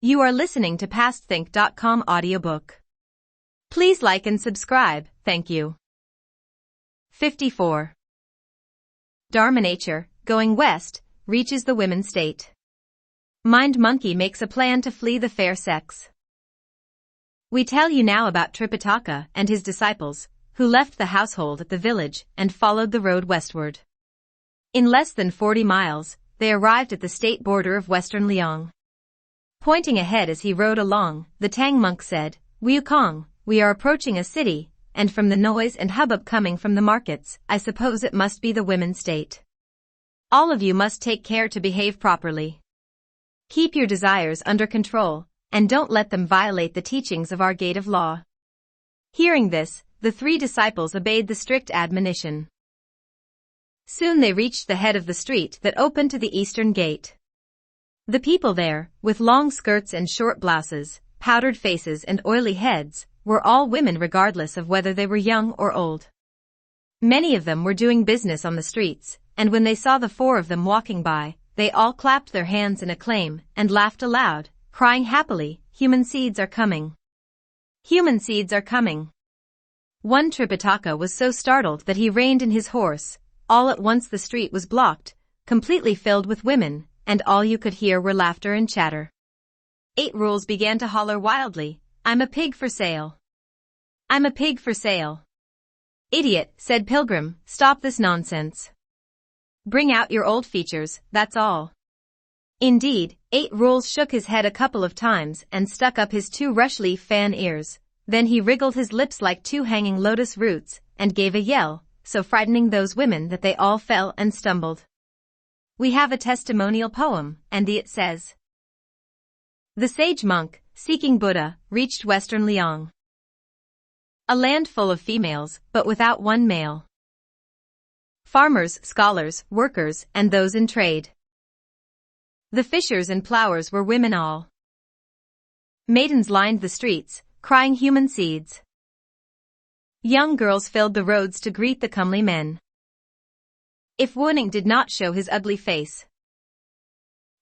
You are listening to PastThink.com audiobook. Please like and subscribe, thank you. 54. Dharma Nature, going west, reaches the women's state. Mind Monkey makes a plan to flee the fair sex. We tell you now about Tripitaka and his disciples, who left the household at the village and followed the road westward. In less than 40 miles, they arrived at the state border of western Liang. Pointing ahead as he rode along, the Tang monk said, "Wu Cheng'en, we are approaching a city, and from the noise and hubbub coming from the markets, I suppose it must be the women's state. All of you must take care to behave properly. Keep your desires under control, and don't let them violate the teachings of our gate of law." Hearing this, the 3 disciples obeyed the strict admonition. Soon they reached the head of the street that opened to the eastern gate. The people there, with long skirts and short blouses, powdered faces and oily heads, were all women regardless of whether they were young or old. Many of them were doing business on the streets, and when they saw the 4 of them walking by, they all clapped their hands in acclaim and laughed aloud, crying happily, "Human seeds are coming! Human seeds are coming!" One Tripitaka was so startled that he reined in his horse. All at once the street was blocked, completely filled with women, and all you could hear were laughter and chatter. 8 Rules began to holler wildly, "I'm a pig for sale! I'm a pig for sale!" "Idiot," said Pilgrim, "stop this nonsense. Bring out your old features, that's all." Indeed, 8 Rules shook his head a couple of times and stuck up his 2 rush-leaf fan ears. Then he wriggled his lips like 2 hanging lotus roots and gave a yell, so frightening those women that they all fell and stumbled. We have a testimonial poem, and it says, "The sage monk, seeking Buddha, reached western Liang. A land full of females, but without one male. Farmers, scholars, workers, and those in trade. The fishers and plowers were women all. Maidens lined the streets, crying human seeds. Young girls filled the roads to greet the comely men. If Wu Cheng'en did not show his ugly face,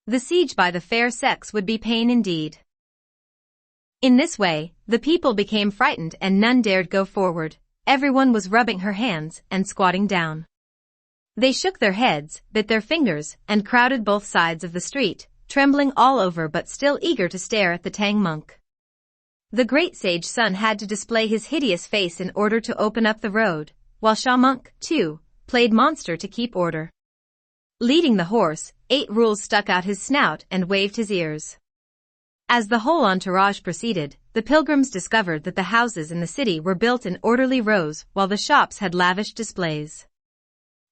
the siege by the fair sex would be pain indeed." In this way, the people became frightened and none dared go forward. Everyone was rubbing her hands and squatting down. They shook their heads, bit their fingers, and crowded both sides of the street, trembling all over but still eager to stare at the Tang monk. The great sage Sun had to display his hideous face in order to open up the road, while Sha monk, too, played monster to keep order. Leading the horse, 8 Rules stuck out his snout and waved his ears. As the whole entourage proceeded, the pilgrims discovered that the houses in the city were built in orderly rows while the shops had lavish displays.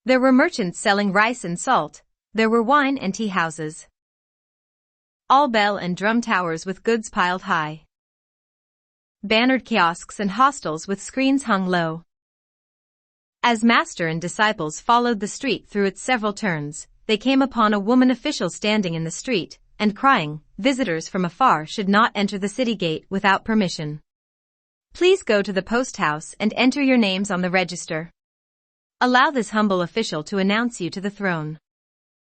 There were merchants selling rice and salt, there were wine and tea houses. All bell and drum towers with goods piled high. Bannered kiosks and hostels with screens hung low. As master and disciples followed the street through its several turns, they came upon a woman official standing in the street and crying, "Visitors from afar should not enter the city gate without permission. Please go to the post house and enter your names on the register. Allow this humble official to announce you to the throne.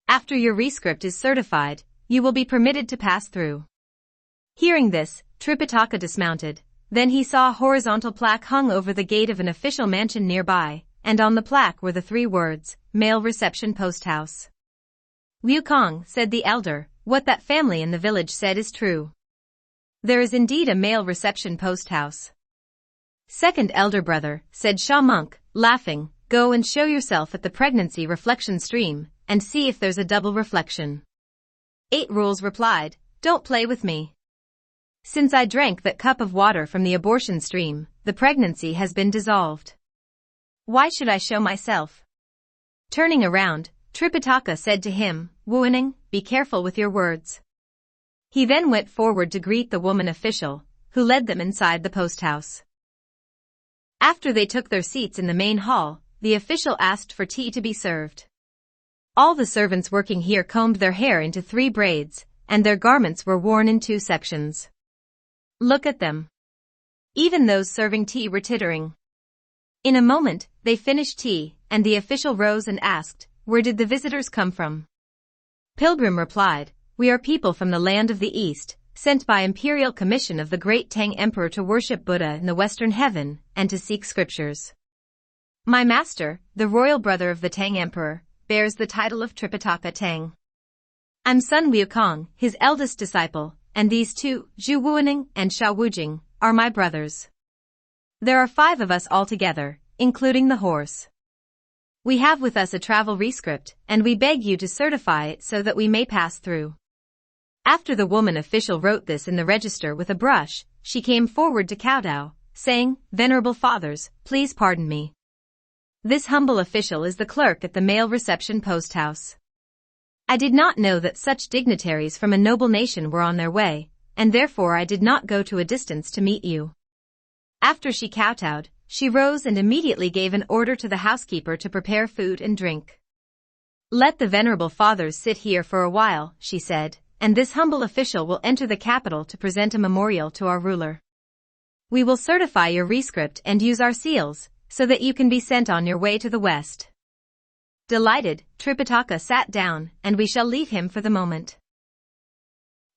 After your rescript is certified, you will be permitted to pass through." Hearing this, Tripitaka dismounted. Then he saw a horizontal plaque hung over the gate of an official mansion nearby, and on the plaque were the 3 words, "Male Reception Post House." "Wu Cheng'en," said the elder, "what that family in the village said is true. There is indeed a male reception post house." "Second elder brother," said Sha monk, laughing, "go and show yourself at the pregnancy reflection stream, and see if there's a double reflection." 8 Rules replied, "Don't play with me. Since I drank that cup of water from the abortion stream, the pregnancy has been dissolved. Why should I show myself?" Turning around, Tripitaka said to him, "Wu Cheng'en, be careful with your words." He then went forward to greet the woman official, who led them inside the post house. After they took their seats in the main hall, the official asked for tea to be served. All the servants working here combed their hair into 3 braids, and their garments were worn in 2 sections. Look at them. Even those serving tea were tittering. In a moment, they finished tea, and the official rose and asked, "Where did the visitors come from?" Pilgrim replied, "We are people from the land of the East, sent by imperial commission of the great Tang Emperor to worship Buddha in the Western Heaven and to seek scriptures. My master, the royal brother of the Tang Emperor, bears the title of Tripitaka Tang. I'm son Wukong, his eldest disciple, and these two, Zhu Wuaning and Sha Wujing, are my brothers. There are 5 of us altogether, including the horse. We have with us a travel rescript, and we beg you to certify it so that we may pass through. After the woman official wrote this in the register with a brush, she came forward to kowtow, saying, "Venerable fathers, please pardon me. This humble official is the clerk at the mail reception post house. I did not know that such dignitaries from a noble nation were on their way, and therefore I did not go to a distance to meet you." After she kowtowed, she rose and immediately gave an order to the housekeeper to prepare food and drink. "Let the venerable fathers sit here for a while," she said, "and this humble official will enter the capital to present a memorial to our ruler. We will certify your rescript and use our seals, so that you can be sent on your way to the west." Delighted, Tripitaka sat down, and we shall leave him for the moment.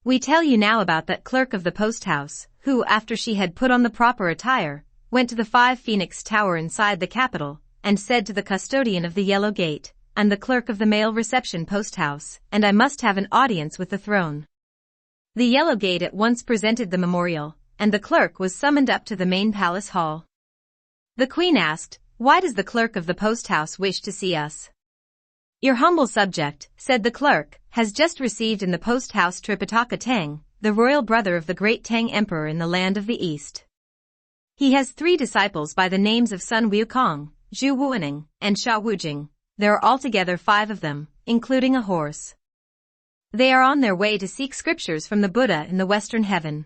We tell you now about that clerk of the post house, who, after she had put on the proper attire, went to the 5 Phoenix Tower inside the capital, and said to the custodian of the Yellow Gate, "I'm the clerk of the mail reception post house, and I must have an audience with the throne." The Yellow Gate at once presented the memorial, and the clerk was summoned up to the main palace hall. The queen asked, "Why does the clerk of the post house wish to see us?" "Your humble subject," said the clerk, "has just received in the post house Tripitaka Tang, the royal brother of the great Tang Emperor in the land of the East. He has 3 disciples by the names of Sun Wukong, Zhu Wuaning, and Sha Wujing. There are altogether 5 of them, including a horse. They are on their way to seek scriptures from the Buddha in the Western Heaven.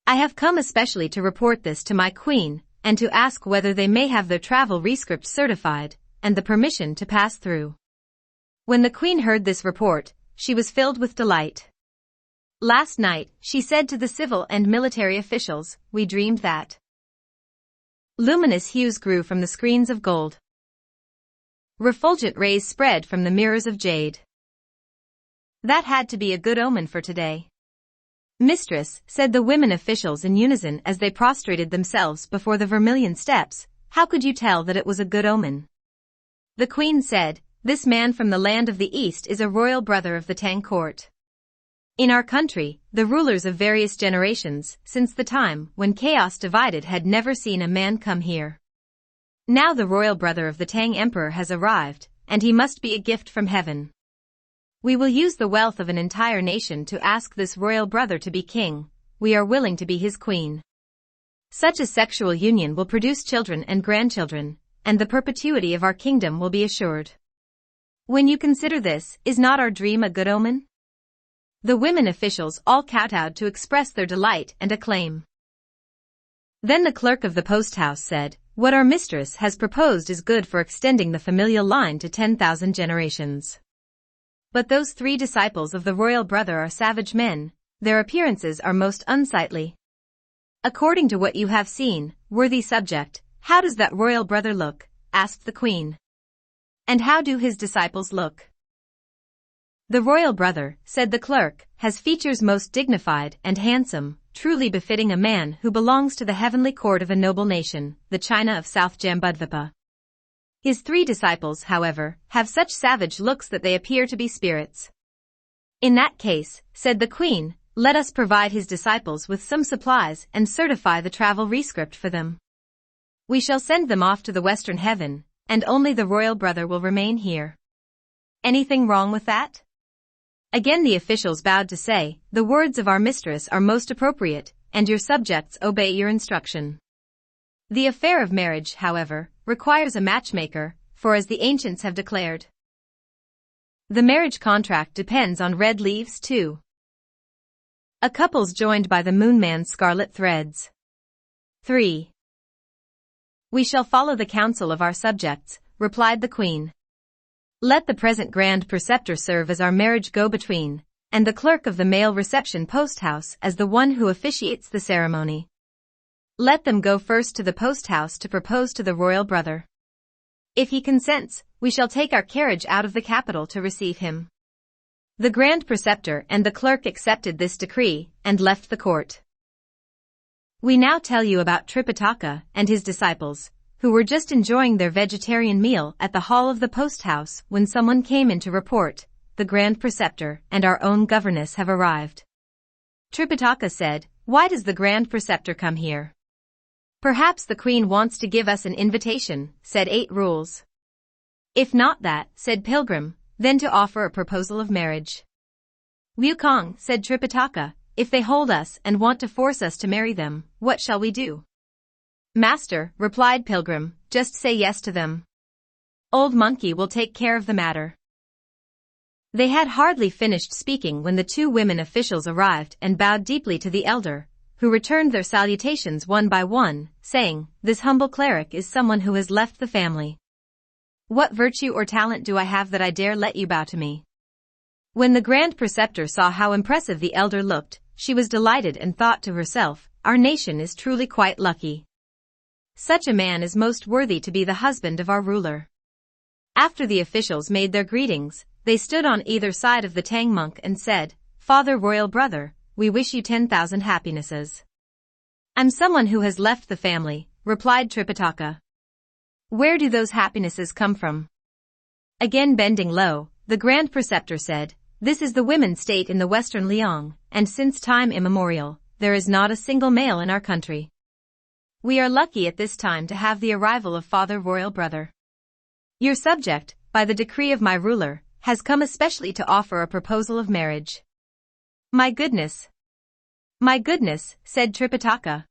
I have come especially to report this to my queen, and to ask whether they may have their travel rescript certified, and the permission to pass through." When the queen heard this report, she was filled with delight. "Last night," she said to the civil and military officials, "we dreamed that luminous hues grew from the screens of gold. Refulgent rays spread from the mirrors of jade. That had to be a good omen for today." "Mistress," said the women officials in unison as they prostrated themselves before the vermilion steps, "how could you tell that it was a good omen?" The queen said, "This man from the land of the East is a royal brother of the Tang court. In our country, the rulers of various generations, since the time when chaos divided, had never seen a man come here. Now the royal brother of the Tang Emperor has arrived, and he must be a gift from heaven. We will use the wealth of an entire nation to ask this royal brother to be king. We are willing to be his queen. Such a sexual union will produce children and grandchildren, and the perpetuity of our kingdom will be assured. When you consider this, is not our dream a good omen?" The women officials all kowtowed to express their delight and acclaim. Then the clerk of the post house said, "What our mistress has proposed is good for extending the familial line to 10,000 generations. But those 3 disciples of the royal brother are savage men, their appearances are most unsightly. According to what you have seen, worthy subject, how does that royal brother look?" asked the queen. "And how do his disciples look?" "The royal brother," said the clerk, "has features most dignified and handsome, truly befitting a man who belongs to the heavenly court of a noble nation, the China of South Jambudvipa. His 3 disciples, however, have such savage looks that they appear to be spirits." "In that case," said the queen, "let us provide his disciples with some supplies and certify the travel rescript for them. We shall send them off to the Western Heaven, and only the royal brother will remain here. Anything wrong with that?" Again the officials bowed to say, "The words of our mistress are most appropriate, and your subjects obey your instruction. The affair of marriage, however, requires a matchmaker, for as the ancients have declared, the marriage contract depends on red leaves too. A couple's joined by the moonman's scarlet threads. 3. We shall follow the counsel of our subjects," replied the queen. "Let the present grand preceptor serve as our marriage go-between, and the clerk of the mail reception post house as the one who officiates the ceremony. Let them go first to the post house to propose to the royal brother. If he consents, we shall take our carriage out of the capital to receive him. The Grand Preceptor and the clerk accepted this decree and left the court. We now tell you about Tripitaka and his disciples, who were just enjoying their vegetarian meal at the hall of the post house when someone came in to report, "The Grand Preceptor and our own governess have arrived." Tripitaka said, "Why does the Grand Preceptor come here?" "Perhaps the Queen wants to give us an invitation," said 8 Rules. "If not that," said Pilgrim, "then to offer a proposal of marriage." "Wu Cheng'en," said Tripitaka, "if they hold us and want to force us to marry them, what shall we do?" "Master," replied Pilgrim, "just say yes to them. Old Monkey will take care of the matter." They had hardly finished speaking when the 2 women officials arrived and bowed deeply to the elder, who returned their salutations one by one, saying, "This humble cleric is someone who has left the family. What virtue or talent do I have that I dare let you bow to me?" When the Grand Preceptor saw how impressive the elder looked, she was delighted and thought to herself, "Our nation is truly quite lucky. Such a man is most worthy to be the husband of our ruler." After the officials made their greetings, they stood on either side of the Tang monk and said, "Father Royal Brother, we wish you 10,000 happinesses." "I'm someone who has left the family," replied Tripitaka. "Where do those happinesses come from?" Again bending low, the Grand Preceptor said, "This is the women's state in the western Liang, and since time immemorial, there is not a single male in our country. We are lucky at this time to have the arrival of Father Royal Brother. Your subject, by the decree of my ruler, has come especially to offer a proposal of marriage." My goodness, said Tripitaka.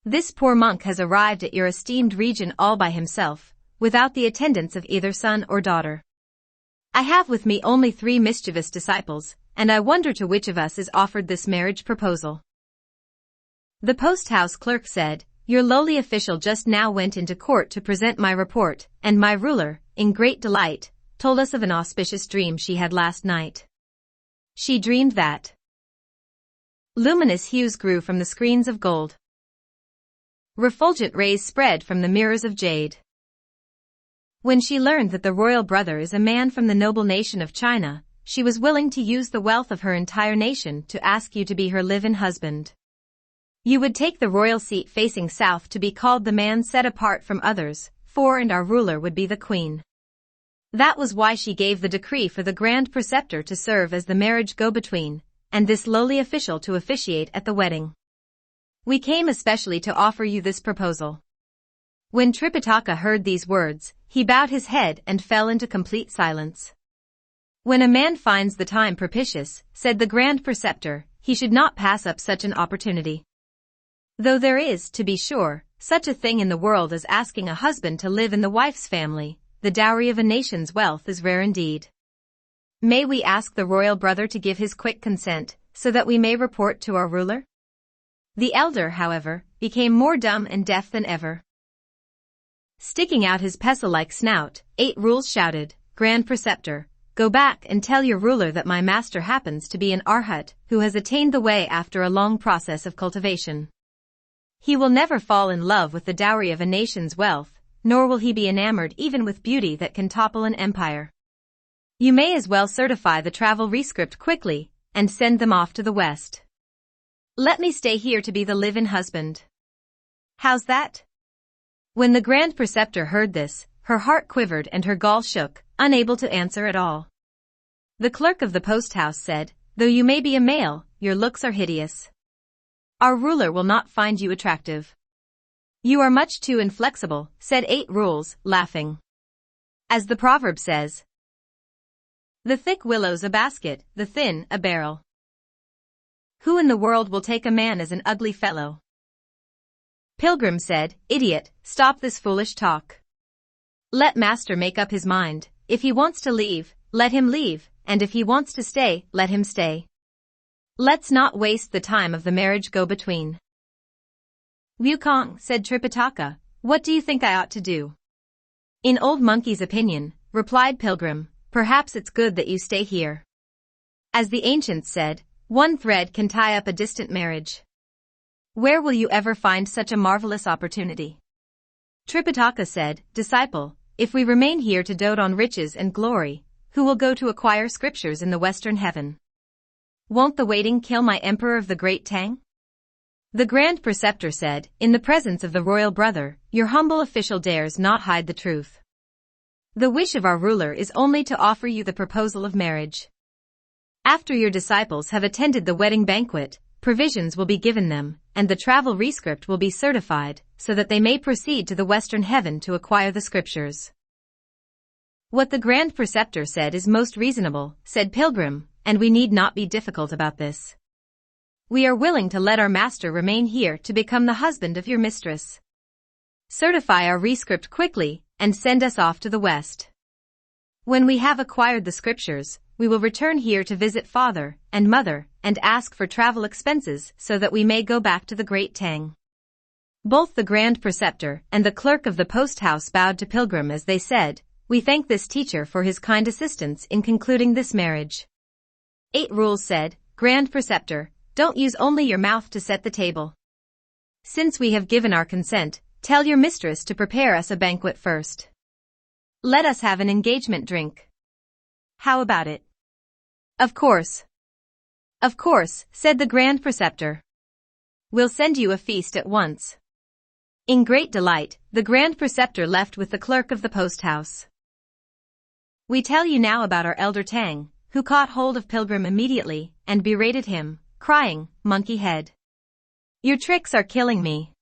"This poor monk has arrived at your esteemed region all by himself, without the attendance of either son or daughter. I have with me only 3 mischievous disciples, and I wonder to which of us is offered this marriage proposal." The post-house clerk said, "Your lowly official just now went into court to present my report, and my ruler, in great delight, told us of an auspicious dream she had last night. She dreamed that luminous hues grew from the screens of gold. Refulgent rays spread from the mirrors of jade. When she learned that the royal brother is a man from the noble nation of China, she was willing to use the wealth of her entire nation to ask you to be her live-in husband. You would take the royal seat facing south to be called the man set apart from others, and our ruler would be the queen. That was why she gave the decree for the Grand Preceptor to serve as the marriage go-between, and this lowly official to officiate at the wedding. We came especially to offer you this proposal." When Tripitaka heard these words, he bowed his head and fell into complete silence. "When a man finds the time propitious," said the Grand Preceptor, "he should not pass up such an opportunity. Though there is, to be sure, such a thing in the world as asking a husband to live in the wife's family, the dowry of a nation's wealth is rare indeed. May we ask the royal brother to give his quick consent, so that we may report to our ruler?" The elder, however, became more dumb and deaf than ever. Sticking out his pestle-like snout, 8 Rules shouted, "Grand Preceptor, go back and tell your ruler that my master happens to be an arhat who has attained the way after a long process of cultivation. He will never fall in love with the dowry of a nation's wealth, nor will he be enamored even with beauty that can topple an empire. You may as well certify the travel rescript quickly, and send them off to the west. Let me stay here to be the live-in husband. How's that?" When the Grand Preceptor heard this, her heart quivered and her gall shook, unable to answer at all. The clerk of the post-house said, "Though you may be a male, your looks are hideous. Our ruler will not find you attractive." "You are much too inflexible," said 8 Rules, laughing. As the proverb says, "The thick willow's a basket, the thin, a barrel. Who in the world will take a man as an ugly fellow?" Pilgrim said, "Idiot, stop this foolish talk. Let master make up his mind. If he wants to leave, let him leave, and if he wants to stay, let him stay. Let's not waste the time of the marriage go-between." "Wu Cheng'en," said Tripitaka, "what do you think I ought to do?" "In Old Monkey's opinion," replied Pilgrim, "perhaps it's good that you stay here. As the ancients said, one thread can tie up a distant marriage. Where will you ever find such a marvelous opportunity?" Tripitaka said, "Disciple, if we remain here to dote on riches and glory, who will go to acquire scriptures in the western heaven. Won't the waiting kill my emperor of the great Tang? The Grand Preceptor said, in the presence of the royal brother, your humble official dares not hide the truth. The wish of our ruler is only to offer you the proposal of marriage. After your disciples have attended the wedding banquet, provisions will be given them, and the travel rescript will be certified, so that they may proceed to the western heaven to acquire the scriptures. What the Grand Preceptor said is most reasonable, said Pilgrim, and we need not be difficult about this. We are willing to let our master remain here to become the husband of your mistress. Certify our rescript quickly, and send us off to the west. When we have acquired the scriptures, we will return here to visit father and mother and ask for travel expenses so that we may go back to the great Tang. Both the Grand Preceptor and the clerk of the post house bowed to Pilgrim as they said, we thank this teacher for his kind assistance in concluding this marriage. 8 Rules said, Grand Preceptor, don't use only your mouth to set the table. Since we have given our consent, tell your mistress to prepare us a banquet first. Let us have an engagement drink. How about it? Of course. Of course, said the Grand Preceptor. We'll send you a feast at once. In great delight, the Grand Preceptor left with the clerk of the post house. We tell you now about our elder Tang, who caught hold of Pilgrim immediately and berated him, crying, monkey head. Your tricks are killing me.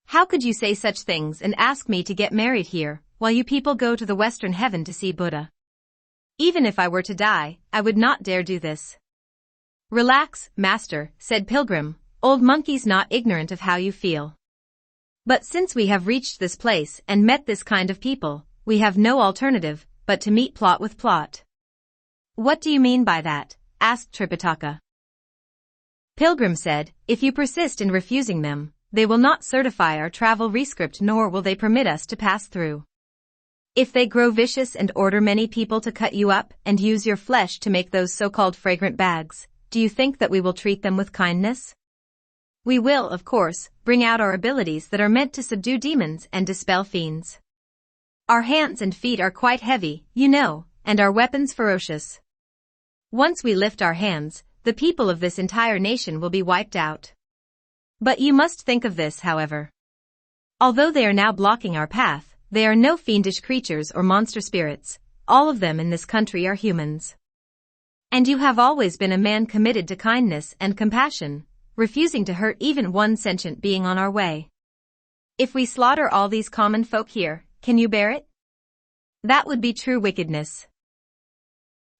How could you say such things and ask me to get married here, while you people go to the western heaven to see Buddha? Even if I were to die, I would not dare do this. Relax, master, said Pilgrim, old monkey's not ignorant of how you feel. But since we have reached this place and met this kind of people, we have no alternative but to meet plot with plot. What do you mean by that? Asked Tripitaka. Pilgrim said, if you persist in refusing them, they will not certify our travel rescript nor will they permit us to pass through. If they grow vicious and order many people to cut you up and use your flesh to make those so-called fragrant bags, do you think that we will treat them with kindness? We will, of course, bring out our abilities that are meant to subdue demons and dispel fiends. Our hands and feet are quite heavy, you know, and our weapons ferocious. Once we lift our hands, the people of this entire nation will be wiped out. But you must think of this, however. Although they are now blocking our path, they are no fiendish creatures or monster spirits, all of them in this country are humans. And you have always been a man committed to kindness and compassion, refusing to hurt even one sentient being on our way. If we slaughter all these common folk here, can you bear it? That would be true wickedness.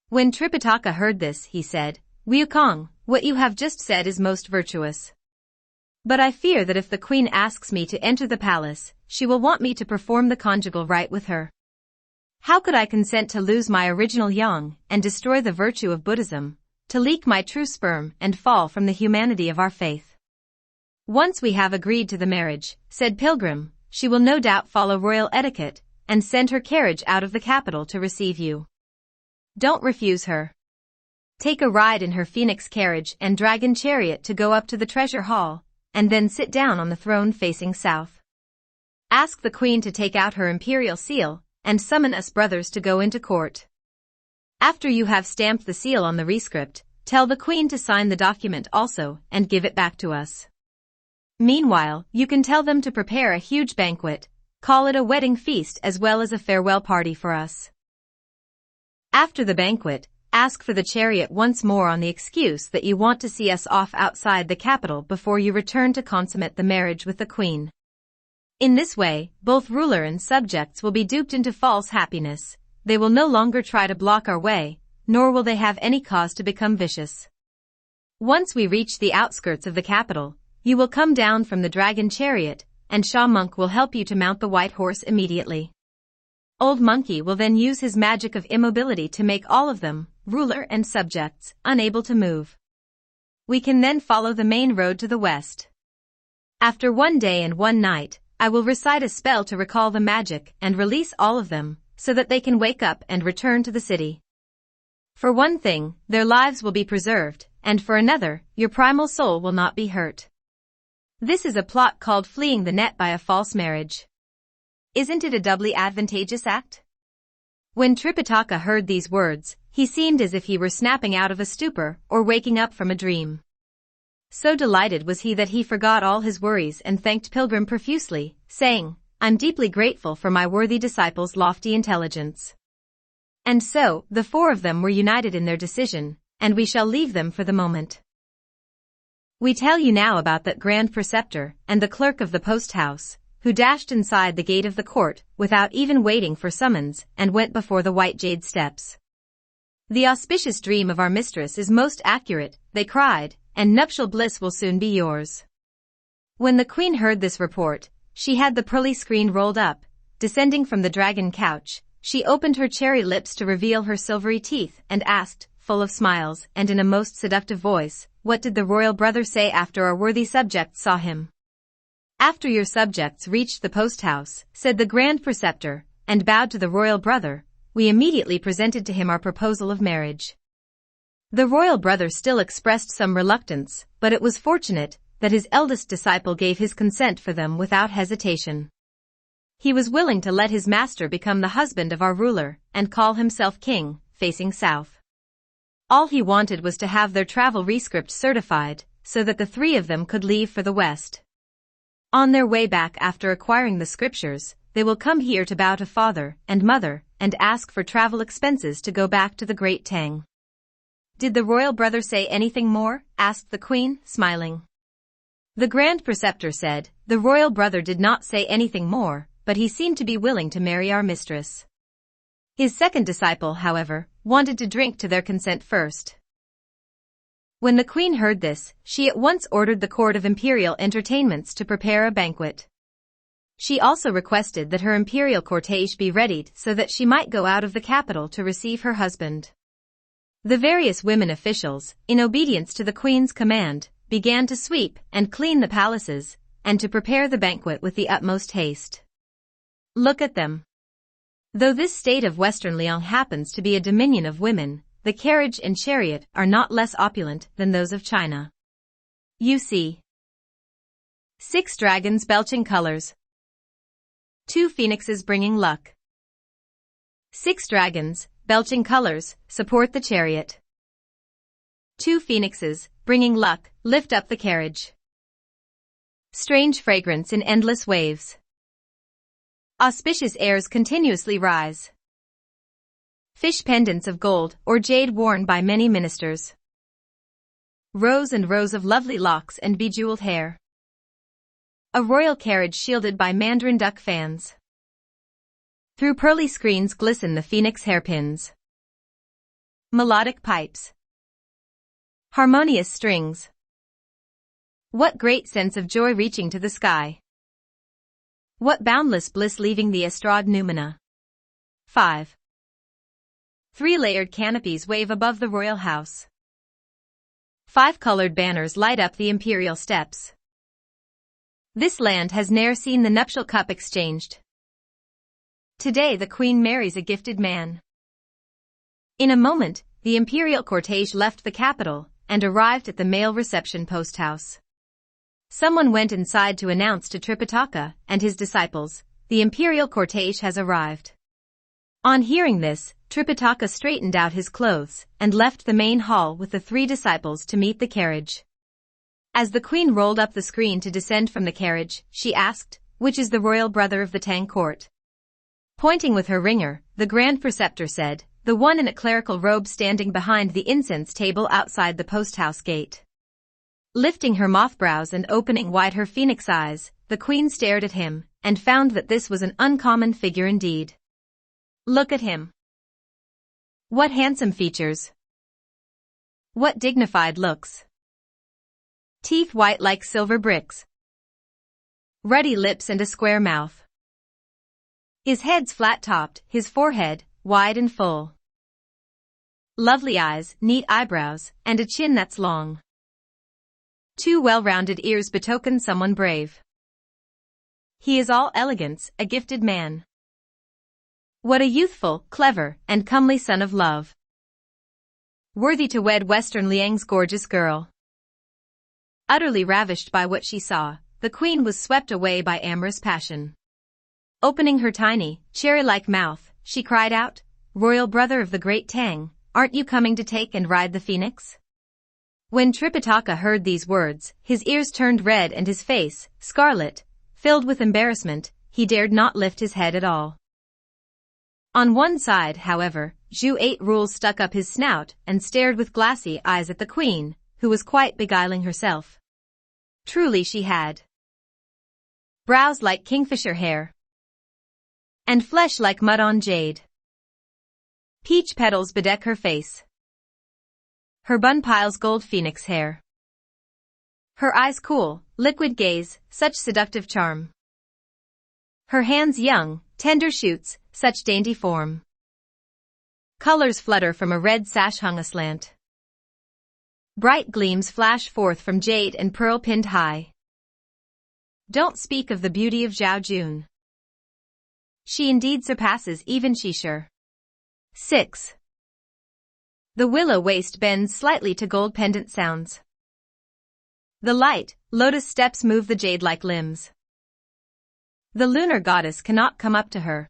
When Tripitaka heard this, he said, Wukong, what you have just said is most virtuous. But I fear that if the queen asks me to enter the palace, she will want me to perform the conjugal rite with her. How could I consent to lose my original yang and destroy the virtue of Buddhism, to leak my true sperm and fall from the humanity of our faith? Once we have agreed to the marriage, said Pilgrim, she will no doubt follow royal etiquette and send her carriage out of the capital to receive you. Don't refuse her. Take a ride in her phoenix carriage and dragon chariot to go up to the treasure hall, and then sit down on the throne facing south. Ask the queen to take out her imperial seal, and summon us brothers to go into court. After you have stamped the seal on the rescript, tell the queen to sign the document also and give it back to us. Meanwhile, you can tell them to prepare a huge banquet, call it a wedding feast as well as a farewell party for us. After the banquet, ask for the chariot once more on the excuse that you want to see us off outside the capital before you return to consummate the marriage with the queen. In this way, both ruler and subjects will be duped into false happiness. They will no longer try to block our way, nor will they have any cause to become vicious. Once we reach the outskirts of the capital, you will come down from the dragon chariot, and Sha Monk will help you to mount the white horse immediately. Old Monkey will then use his magic of immobility to make all of them, ruler and subjects, unable to move. We can then follow the main road to the west. After 1 day and 1 night, I will recite a spell to recall the magic and release all of them, so that they can wake up and return to the city. For one thing, their lives will be preserved, and for another, your primal soul will not be hurt. This is a plot called fleeing the net by a false marriage. Isn't it a doubly advantageous act? When Tripitaka heard these words, he seemed as if he were snapping out of a stupor or waking up from a dream. So delighted was he that he forgot all his worries and thanked Pilgrim profusely, saying, "I'm deeply grateful for my worthy disciple's lofty intelligence." And so, the four of them were united in their decision, and we shall leave them for the moment. We tell you now about that grand preceptor and the clerk of the post house, who dashed inside the gate of the court without even waiting for summons and went before the white jade steps. "The auspicious dream of our mistress is most accurate," they cried, "and nuptial bliss will soon be yours." When the queen heard this report, she had the pearly screen rolled up. Descending from the dragon couch, she opened her cherry lips to reveal her silvery teeth and asked, full of smiles and in a most seductive voice, "What did the royal brother say after our worthy subjects saw him?" "After your subjects reached the post house," said the grand preceptor, "and bowed to the royal brother, we immediately presented to him our proposal of marriage. The royal brother still expressed some reluctance, but it was fortunate that his eldest disciple gave his consent for them without hesitation. He was willing to let his master become the husband of our ruler and call himself king, facing south. All he wanted was to have their travel rescript certified so that the three of them could leave for the west. On their way back after acquiring the scriptures, they will come here to bow to father and mother and ask for travel expenses to go back to the Great Tang." "Did the royal brother say anything more?" asked the queen, smiling. The grand preceptor said, "The royal brother did not say anything more, but he seemed to be willing to marry our mistress. His second disciple, however, wanted to drink to their consent first." When the queen heard this, she at once ordered the court of imperial entertainments to prepare a banquet. She also requested that her imperial cortege be readied so that she might go out of the capital to receive her husband. The various women officials, in obedience to the queen's command, began to sweep and clean the palaces, and to prepare the banquet with the utmost haste. Look at them. Though this state of Western Liang happens to be a dominion of women, the carriage and chariot are not less opulent than those of China. You see 6 dragons belching colors. 2 phoenixes bringing luck. 6 dragons, belching colors, support the chariot. 2 phoenixes, bringing luck, lift up the carriage. Strange fragrance in endless waves. Auspicious airs continuously rise. Fish pendants of gold or jade worn by many ministers. Rows and rows of lovely locks and bejeweled hair. A royal carriage shielded by mandarin duck fans. Through pearly screens glisten the phoenix hairpins. Melodic pipes. Harmonious strings. What great sense of joy reaching to the sky. What boundless bliss leaving the estrade noumena. 5. 3-layered canopies wave above the royal house. 5 colored banners light up the imperial steps. This land has ne'er seen the nuptial cup exchanged. Today the queen marries a gifted man. In a moment, the imperial cortege left the capital and arrived at the male reception post house. Someone went inside to announce to Tripitaka and his disciples, "The imperial cortege has arrived." On hearing this, Tripitaka straightened out his clothes and left the main hall with the 3 disciples to meet the carriage. As the queen rolled up the screen to descend from the carriage, she asked, "Which is the royal brother of the Tang court?" Pointing with her ringer, the grand preceptor said, "The one in a clerical robe standing behind the incense table outside the post house gate." Lifting her moth brows and opening wide her phoenix eyes, the queen stared at him and found that this was an uncommon figure indeed. Look at him. What handsome features. What dignified looks. Teeth white like silver bricks. Ruddy lips and a square mouth. His head's flat-topped, his forehead, wide and full. Lovely eyes, neat eyebrows, and a chin that's long. 2 well-rounded ears betoken someone brave. He is all elegance, a gifted man. What a youthful, clever, and comely son of love. Worthy to wed Western Liang's gorgeous girl. Utterly ravished by what she saw, the queen was swept away by amorous passion. Opening her tiny, cherry-like mouth, she cried out, royal brother of the great Tang, aren't you coming to take and ride the phoenix? When Tripitaka heard these words, his ears turned red and his face, scarlet, filled with embarrassment, he dared not lift his head at all. On one side, however, Zhu 8 Rules stuck up his snout and stared with glassy eyes at the queen, who was quite beguiling herself. Truly she had brows like kingfisher hair, and flesh like mud on jade. Peach petals bedeck her face. Her bun piles gold phoenix hair. Her eyes cool, liquid gaze, such seductive charm. Her hands young, tender shoots, such dainty form. Colors flutter from a red sash hung aslant. Bright gleams flash forth from jade and pearl pinned high. Don't speak of the beauty of Zhao Jun. She indeed surpasses even Shishir. 6. The willow waist bends slightly to gold pendant sounds. The light, lotus steps move the jade-like limbs. The lunar goddess cannot come up to her.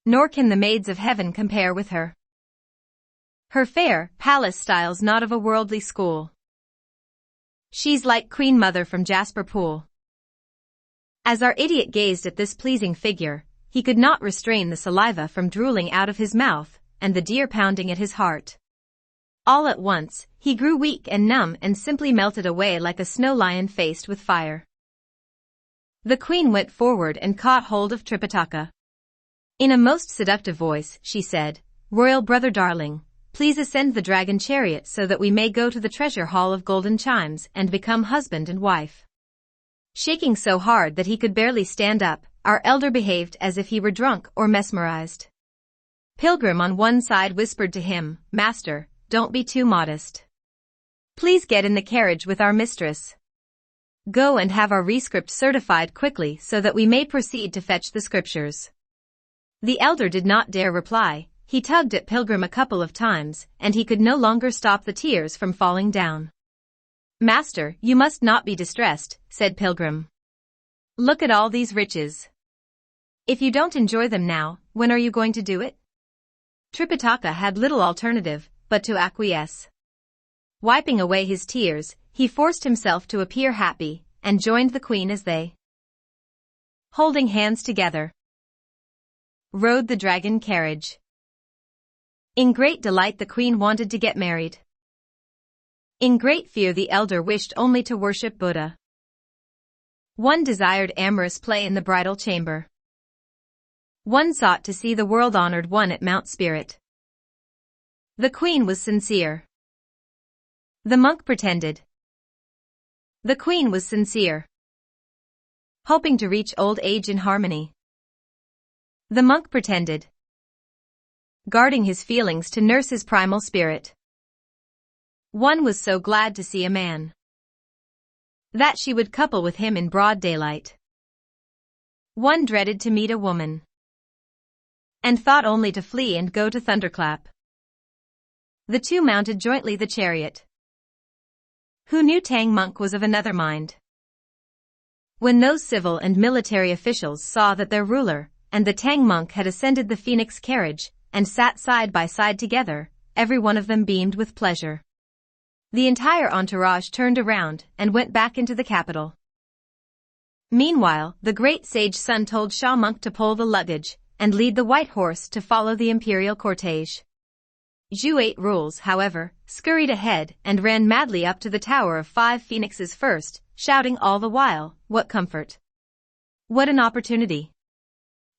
Nor can the maids of heaven compare with her. Her fair, palace style's not of a worldly school. She's like Queen Mother from Jasper Pool. As our idiot gazed at this pleasing figure, he could not restrain the saliva from drooling out of his mouth, and the deer pounding at his heart. All at once, he grew weak and numb and simply melted away like a snow lion faced with fire. The queen went forward and caught hold of Tripitaka. In a most seductive voice, she said, "Royal brother darling, please ascend the dragon chariot so that we may go to the treasure hall of golden chimes and become husband and wife." Shaking so hard that he could barely stand up, our elder behaved as if he were drunk or mesmerized. Pilgrim on one side whispered to him, "Master, don't be too modest. Please get in the carriage with our mistress. Go and have our rescript certified quickly so that we may proceed to fetch the scriptures." The elder did not dare reply. He tugged at Pilgrim a couple of times, and he could no longer stop the tears from falling down. "Master, you must not be distressed," said Pilgrim. "Look at all these riches. If you don't enjoy them now, when are you going to do it?" Tripitaka had little alternative but to acquiesce. Wiping away his tears, he forced himself to appear happy, and joined the queen as they, holding hands together, rode the dragon carriage. In great delight the queen wanted to get married. In great fear the elder wished only to worship Buddha. One desired amorous play in the bridal chamber. One sought to see the world-honored one at Mount Spirit. The queen was sincere. The monk pretended. The queen was sincere, hoping to reach old age in harmony. The monk pretended, guarding his feelings to nurse his primal spirit. One was so glad to see a man that she would couple with him in broad daylight. One dreaded to meet a woman and thought only to flee and go to thunderclap. The two mounted jointly the chariot. Who knew Tang monk was of another mind? When those civil and military officials saw that their ruler and the Tang monk had ascended the phoenix carriage and sat side by side together, every one of them beamed with pleasure. The entire entourage turned around and went back into the capital. Meanwhile, the great sage Sun told Sha monk to pull the luggage and lead the white horse to follow the imperial cortege. Zhu 8 Rules, however, scurried ahead and ran madly up to the Tower of 5 Phoenixes first, shouting all the while, "What comfort! What an opportunity!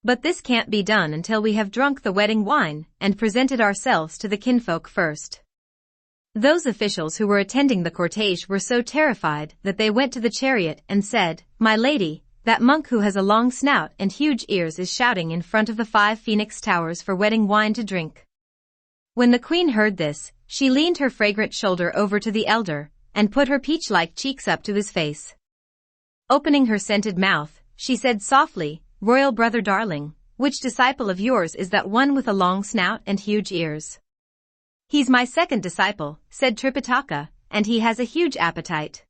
But this can't be done until we have drunk the wedding wine and presented ourselves to the kinfolk first." Those officials who were attending the cortege were so terrified that they went to the chariot and said, "My lady, that monk who has a long snout and huge ears is shouting in front of the 5 Phoenix Towers for wedding wine to drink." When the queen heard this, she leaned her fragrant shoulder over to the elder and put her peach-like cheeks up to his face. Opening her scented mouth, she said softly, "Royal brother darling, which disciple of yours is that one with a long snout and huge ears?" "He's my second disciple," said Tripitaka, "and he has a huge appetite.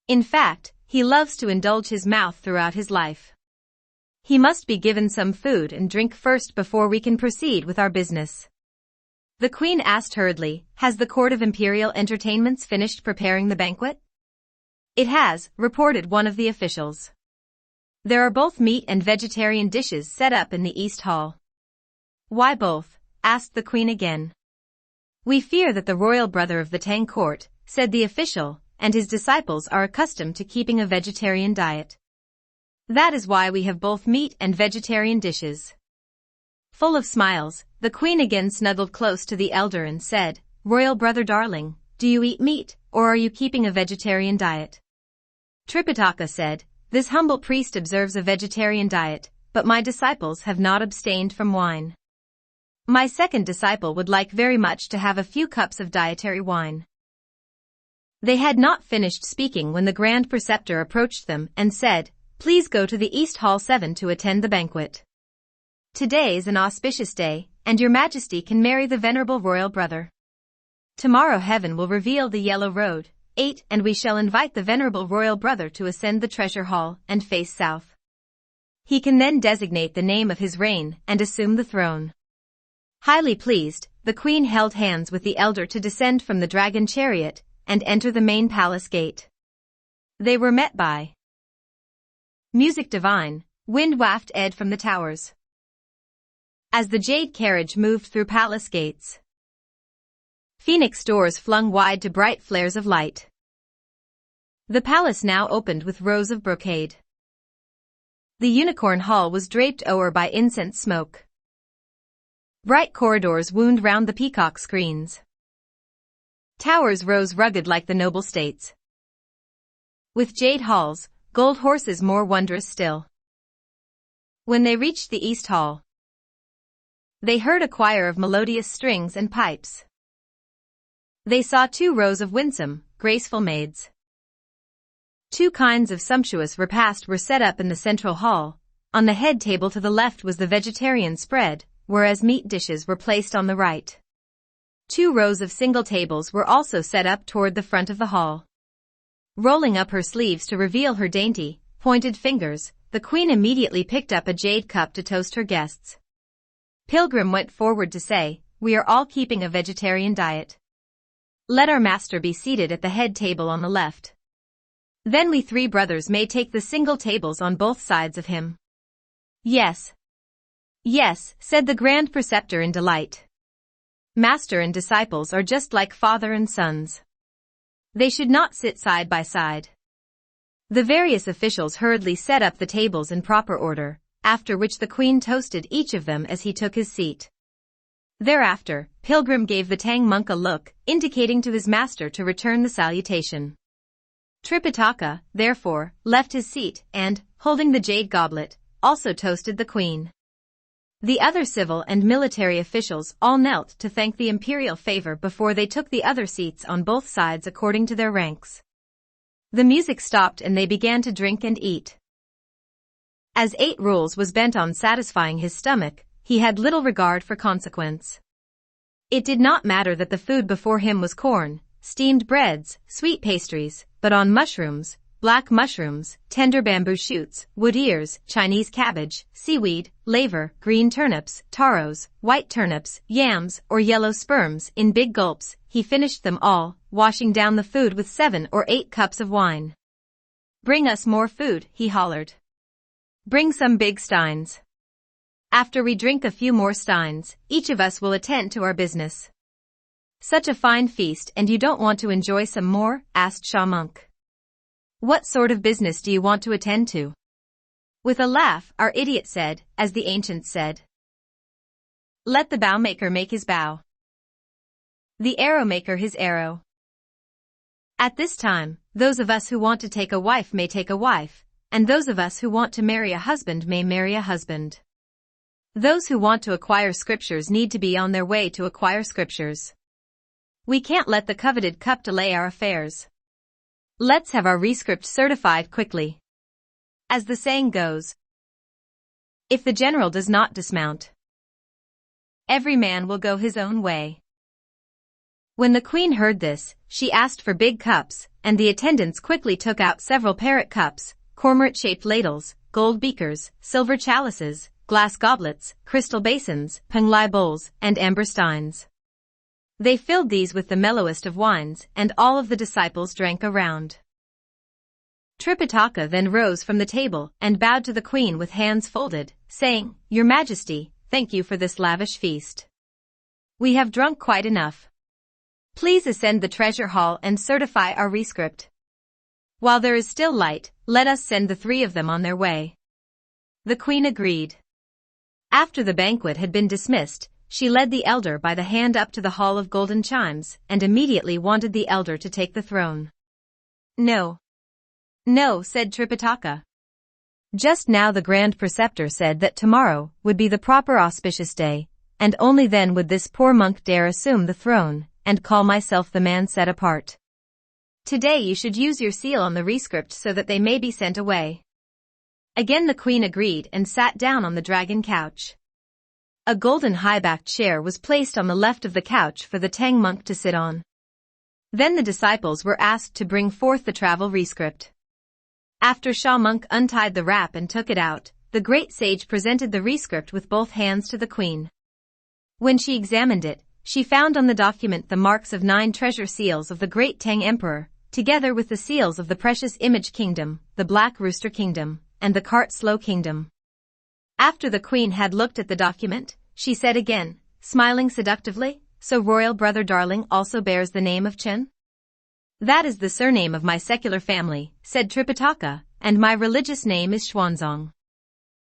In fact, he loves to indulge his mouth throughout his life." He must be given some food and drink first before we can proceed with our business. The queen asked hurriedly, has the court of imperial entertainments finished preparing the banquet? It has, reported one of the officials. There are both meat and vegetarian dishes set up in the East Hall. Why both? Asked the queen again. We fear that the royal brother of the Tang court, said the official, and his disciples are accustomed to keeping a vegetarian diet. That is why we have both meat and vegetarian dishes. Full of smiles, the queen again snuggled close to the elder and said, Royal brother darling, do you eat meat, or are you keeping a vegetarian diet? Tripitaka said, this humble priest observes a vegetarian diet, but my disciples have not abstained from wine. My second disciple would like very much to have a few cups of dietary wine. They had not finished speaking when the Grand Preceptor approached them and said, Please go to the East Hall 7 to attend the banquet. Today is an auspicious day, and your majesty can marry the venerable royal brother. Tomorrow heaven will reveal the yellow road, 8, and we shall invite the venerable royal brother to ascend the treasure hall and face south. He can then designate the name of his reign and assume the throne. Highly pleased, the queen held hands with the elder to descend from the dragon chariot and enter the main palace gate. They were met by music divine, wind wafted from the towers. As the jade carriage moved through palace gates, phoenix doors flung wide to bright flares of light. The palace now opened with rows of brocade. The unicorn hall was draped o'er by incense smoke. Bright corridors wound round the peacock screens. Towers rose rugged like the noble states. With jade halls, gold horses more wondrous still. When they reached the East Hall, they heard a choir of melodious strings and pipes. They saw 2 rows of winsome, graceful maids. 2 kinds of sumptuous repast were set up in the central hall. On the head table to the left was the vegetarian spread, whereas meat dishes were placed on the right. 2 rows of single tables were also set up toward the front of the hall. Rolling up her sleeves to reveal her dainty, pointed fingers, the queen immediately picked up a jade cup to toast her guests. Pilgrim went forward to say, We are all keeping a vegetarian diet. Let our master be seated at the head table on the left. Then we 3 brothers may take the single tables on both sides of him. Yes. Yes, said the Grand Preceptor in delight. Master and disciples are just like father and sons. They should not sit side by side. The various officials hurriedly set up the tables in proper order, after which the queen toasted each of them as he took his seat. Thereafter, Pilgrim gave the Tang monk a look, indicating to his master to return the salutation. Tripitaka, therefore, left his seat and, holding the jade goblet, also toasted the queen. The other civil and military officials all knelt to thank the imperial favor before they took the other seats on both sides according to their ranks. The music stopped and they began to drink and eat. As 8 rules was bent on satisfying his stomach, he had little regard for consequence. It did not matter that the food before him was corn, steamed breads, sweet pastries, but on mushrooms, black mushrooms, tender bamboo shoots, wood ears, Chinese cabbage, seaweed, laver, green turnips, taros, white turnips, yams, or yellow sperms in big gulps, he finished them all, washing down the food with 7 or 8 cups of wine. Bring us more food, he hollered. Bring some big steins. After we drink a few more steins, each of us will attend to our business. Such a fine feast and you don't want to enjoy some more? Asked Sha Monk. What sort of business do you want to attend to? With a laugh, our idiot said, as the ancients said. Let the bow maker make his bow. The arrow maker his arrow. At this time, those of us who want to take a wife may take a wife, and those of us who want to marry a husband may marry a husband. Those who want to acquire scriptures need to be on their way to acquire scriptures. We can't let the coveted cup delay our affairs. Let's have our rescript certified quickly. As the saying goes, if the general does not dismount, every man will go his own way. When the queen heard this, she asked for big cups, and the attendants quickly took out several parrot cups, cormorant-shaped ladles, gold beakers, silver chalices, glass goblets, crystal basins, penglai bowls, and amber steins. They filled these with the mellowest of wines, and all of the disciples drank around. Tripitaka then rose from the table and bowed to the queen with hands folded, saying, "Your Majesty, thank you for this lavish feast. We have drunk quite enough. Please ascend the treasure hall and certify our rescript. While there is still light, let us send the three of them on their way." The queen agreed. After the banquet had been dismissed, she led the elder by the hand up to the hall of golden chimes and immediately wanted the elder to take the throne. "No. No," said Tripitaka. Just now the Grand Preceptor said that tomorrow would be the proper auspicious day, and only then would this poor monk dare assume the throne and call myself the man set apart. Today you should use your seal on the rescript so that they may be sent away. Again the queen agreed and sat down on the dragon couch. A golden high-backed chair was placed on the left of the couch for the Tang monk to sit on. Then the disciples were asked to bring forth the travel rescript. After Sha monk untied the wrap and took it out, the great sage presented the rescript with both hands to the queen. When she examined it, she found on the document the marks of 9 treasure seals of the great Tang emperor, together with the seals of the precious image kingdom, the black rooster kingdom, and the cart slow kingdom. After the queen had looked at the document, she said again, smiling seductively, "So royal brother darling also bears the name of Chen?" "That is the surname of my secular family," said Tripitaka, "and my religious name is Xuanzong.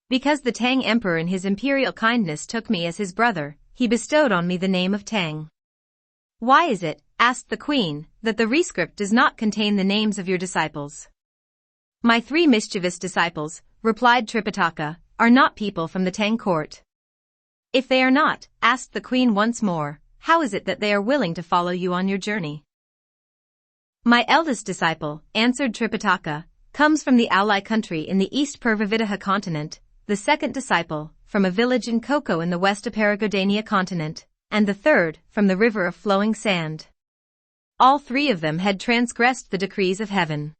Because the Tang emperor in his imperial kindness took me as his brother, he bestowed on me the name of Tang." "Why is it," asked the queen, "that the rescript does not contain the names of your disciples?" "My 3 mischievous disciples," replied Tripitaka, "are not people from the Tang court." "If they are not," asked the queen once more, "how is it that they are willing to follow you on your journey?" "My eldest disciple," answered Tripitaka, "comes from the Aulai country in the East Purvavidaha continent, the second disciple, from a village in Koko in the West Aparagodania continent, and the third, from the river of flowing sand. All 3 of them had transgressed the decrees of heaven.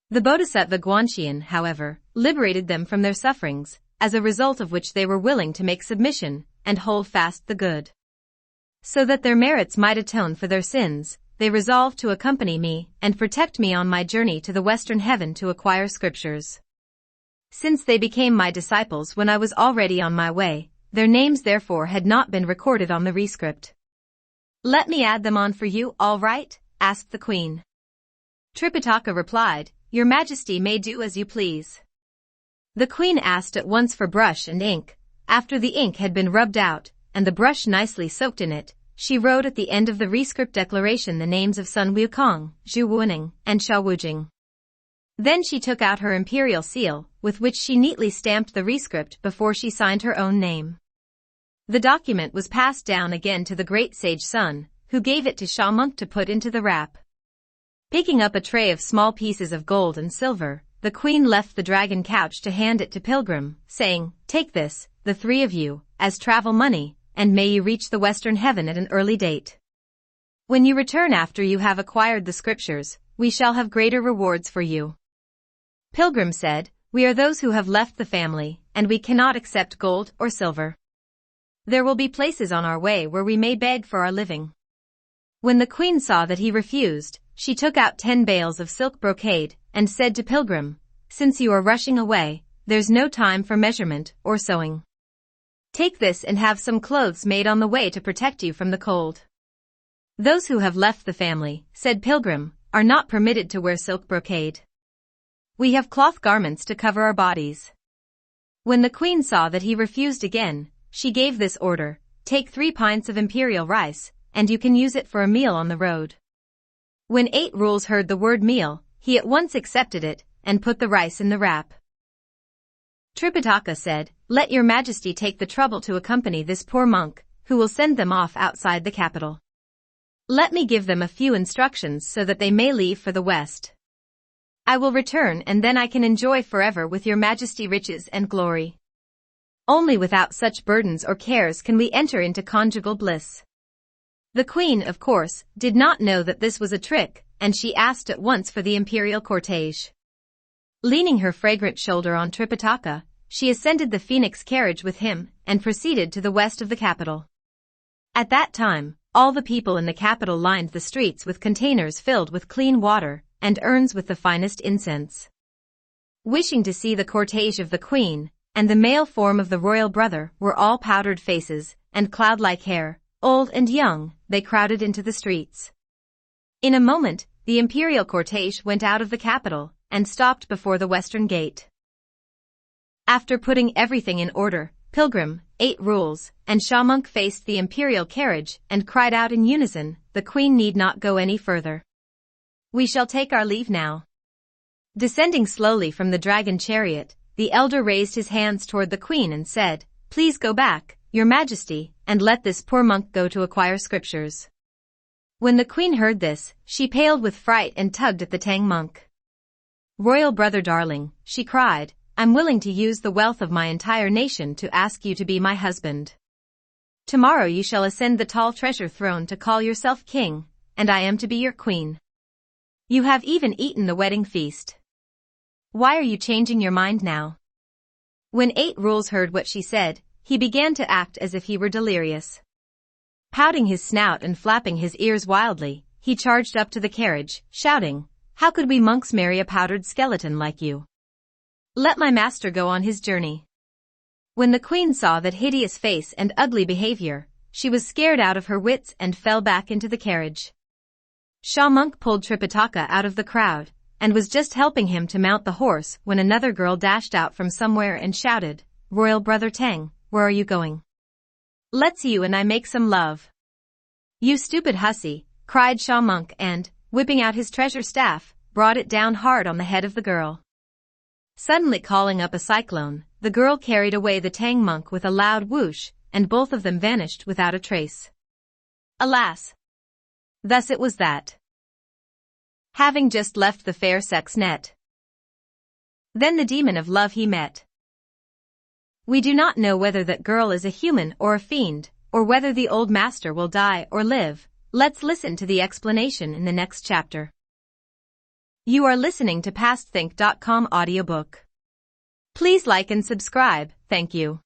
The Bodhisattva Guanxian, however, liberated them from their sufferings, as a result of which they were willing to make submission and hold fast the good. So that their merits might atone for their sins, they resolved to accompany me and protect me on my journey to the western heaven to acquire scriptures. Since they became my disciples when I was already on my way, their names therefore had not been recorded on the rescript." "Let me add them on for you, all right?" asked the queen. Tripitaka replied, "Your Majesty may do as you please." The queen asked at once for brush and ink. After the ink had been rubbed out, and the brush nicely soaked in it, she wrote at the end of the rescript declaration the names of Sun Wukong, Zhu Wuning, and Sha Wujing. Then she took out her imperial seal, with which she neatly stamped the rescript before she signed her own name. The document was passed down again to the great sage Sun, who gave it to Sha monk to put into the wrap. Picking up a tray of small pieces of gold and silver, the queen left the dragon couch to hand it to Pilgrim, saying, "Take this, the 3 of you, as travel money, and may you reach the western heaven at an early date. When you return after you have acquired the scriptures, we shall have greater rewards for you." Pilgrim said, "We are those who have left the family, and we cannot accept gold or silver. There will be places on our way where we may beg for our living." When the queen saw that he refused, she took out 10 bales of silk brocade, and said to Pilgrim, "Since you are rushing away, there's no time for measurement or sewing. Take this and have some clothes made on the way to protect you from the cold." "Those who have left the family," said Pilgrim, "are not permitted to wear silk brocade. We have cloth garments to cover our bodies." When the queen saw that he refused again, she gave this order, "Take 3 pints of imperial rice, and you can use it for a meal on the road." When 8 rules heard the word meal, he at once accepted it, and put the rice in the wrap. Tripitaka said, "Let your Majesty take the trouble to accompany this poor monk, who will send them off outside the capital. Let me give them a few instructions so that they may leave for the west. I will return and then I can enjoy forever with your Majesty riches and glory. Only without such burdens or cares can we enter into conjugal bliss." The queen, of course, did not know that this was a trick, and she asked at once for the imperial cortege. Leaning her fragrant shoulder on Tripitaka, she ascended the phoenix carriage with him and proceeded to the west of the capital. At that time, all the people in the capital lined the streets with containers filled with clean water and urns with the finest incense. Wishing to see the cortege of the queen and the male form of the royal brother were all powdered faces and cloud-like hair, old and young, they crowded into the streets. In a moment, the imperial cortege went out of the capital and stopped before the western gate. After putting everything in order, Pilgrim, 8 Rules, and Shamunk faced the imperial carriage and cried out in unison, "The queen need not go any further. We shall take our leave now." Descending slowly from the dragon chariot, the elder raised his hands toward the queen and said, "Please go back, your majesty, and let this poor monk go to acquire scriptures." When the queen heard this, she paled with fright and tugged at the Tang monk. "Royal brother darling," she cried, "I'm willing to use the wealth of my entire nation to ask you to be my husband. Tomorrow you shall ascend the tall treasure throne to call yourself king, and I am to be your queen. You have even eaten the wedding feast. Why are you changing your mind now?" When 8 Rules heard what she said, he began to act as if he were delirious. Pouting his snout and flapping his ears wildly, he charged up to the carriage, shouting, "How could we monks marry a powdered skeleton like you? Let my master go on his journey." When the queen saw that hideous face and ugly behavior, she was scared out of her wits and fell back into the carriage. Shamunk pulled Tripitaka out of the crowd, and was just helping him to mount the horse when another girl dashed out from somewhere and shouted, "Royal brother Tang, where are you going? Let's you and I make some love." "You stupid hussy," cried Shamunk and, whipping out his treasure staff, brought it down hard on the head of the girl. Suddenly calling up a cyclone, the girl carried away the Tang monk with a loud whoosh, and both of them vanished without a trace. Alas! Thus it was that, having just left the fair sex net, then the demon of love he met. We do not know whether that girl is a human or a fiend, or whether the old master will die or live. Let's listen to the explanation in the next chapter. You are listening to PastThink.com audiobook. Please like and subscribe, thank you.